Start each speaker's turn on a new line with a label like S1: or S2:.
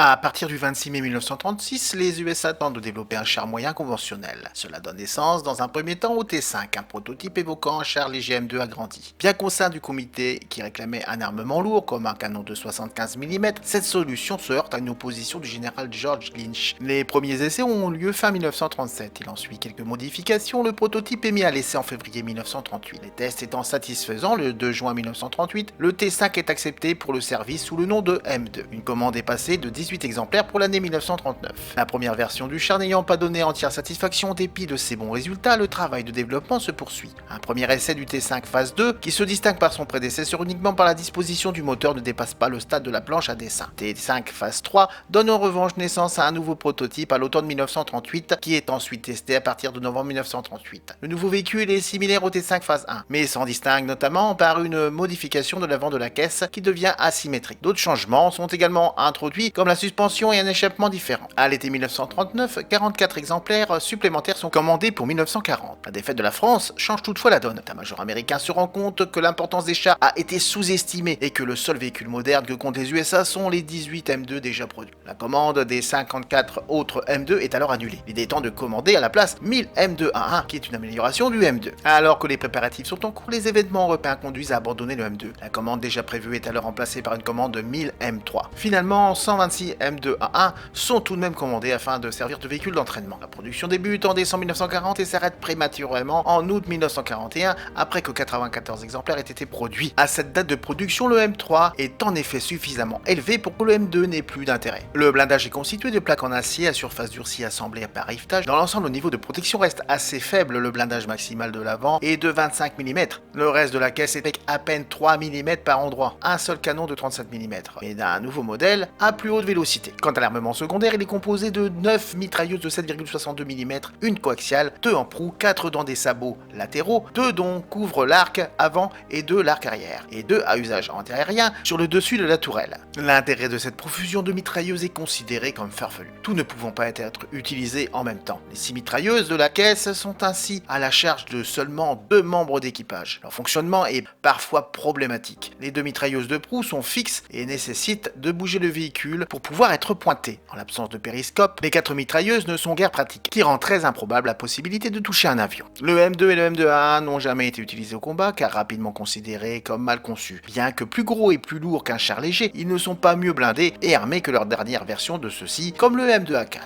S1: À partir du 26 mai 1936, les USA tentent de développer un char moyen conventionnel. Cela donne naissance dans un premier temps au T5, un prototype évoquant un char léger M2 agrandi. Bien qu'au sein du comité qui réclamait un armement lourd comme un canon de 75 mm, cette solution se heurte à une opposition du général George Lynch. Les premiers essais ont lieu fin 1937. Il en suit quelques modifications. Le prototype est mis à l'essai en février 1938. Les tests étant satisfaisants, le 2 juin 1938, le T5 est accepté pour le service sous le nom de M2. Une commande est passée de 18 exemplaires pour l'année 1939. La première version du char n'ayant pas donné entière satisfaction en dépit de ses bons résultats, le travail de développement se poursuit. Un premier essai du T5 phase 2, qui se distingue par son prédécesseur uniquement par la disposition du moteur, ne dépasse pas le stade de la planche à dessin. T5 phase 3 donne en revanche naissance à un nouveau prototype à l'automne 1938, qui est ensuite testé à partir de novembre 1938. Le nouveau véhicule est similaire au T5 phase 1, mais s'en distingue notamment par une modification de l'avant de la caisse qui devient asymétrique. D'autres changements sont également introduits, comme la suspension et un échappement différent. À l'été 1939, 44 exemplaires supplémentaires sont commandés pour 1940. La défaite de la France change toutefois la donne. L'état-major américain se rend compte que l'importance des chars a été sous-estimée et que le seul véhicule moderne que comptent les USA sont les 18 M2 déjà produits. La commande des 54 autres M2 est alors annulée, l'idée étant de commander à la place 1000 M2A1, qui est une amélioration du M2. Alors que les préparatifs sont en cours, les événements européens conduisent à abandonner le M2. La commande déjà prévue est alors remplacée par une commande de 1000 M3. Finalement, 126 M2A1 sont tout de même commandés afin de servir de véhicule d'entraînement. La production débute en décembre 1940 et s'arrête prématurément en août 1941 après que 94 exemplaires aient été produits. À cette date de production, le M3 est en effet suffisamment élevé pour que le M2 n'ait plus d'intérêt. Le blindage est constitué de plaques en acier à surface durcie assemblées par rivetage. Dans l'ensemble, le niveau de protection reste assez faible. Le blindage maximal de l'avant est de 25 mm. Le reste de la caisse est avec à peine 3 mm par endroit. Un seul canon de 37 mm et d'un nouveau modèle à plus haute vélocité. Quant à l'armement secondaire, il est composé de 9 mitrailleuses de 7,62 mm, une coaxiale, 2 en proue, 4 dans des sabots latéraux, 2 dont couvrent l'arc avant et 2 l'arc arrière, et 2 à usage antiaérien sur le dessus de la tourelle. L'intérêt de cette profusion de mitrailleuses est considéré comme farfelu, tout ne pouvant pas être utilisé en même temps. Les 6 mitrailleuses de la caisse sont ainsi à la charge de seulement 2 membres d'équipage. Leur fonctionnement est parfois problématique. Les 2 mitrailleuses de proue sont fixes et nécessitent de bouger le véhicule pour pouvoir être pointées. En l'absence de périscope, les 4 mitrailleuses ne sont guère pratiques, qui rend très improbable la possibilité de toucher un avion. Le M2 et le M2A1 n'ont jamais été utilisés au combat car rapidement considérés comme mal conçus. Bien que plus gros et plus lourds qu'un char léger, ils ne sont pas mieux blindés et armés que leur dernière version de ceux-ci, comme le M2A4.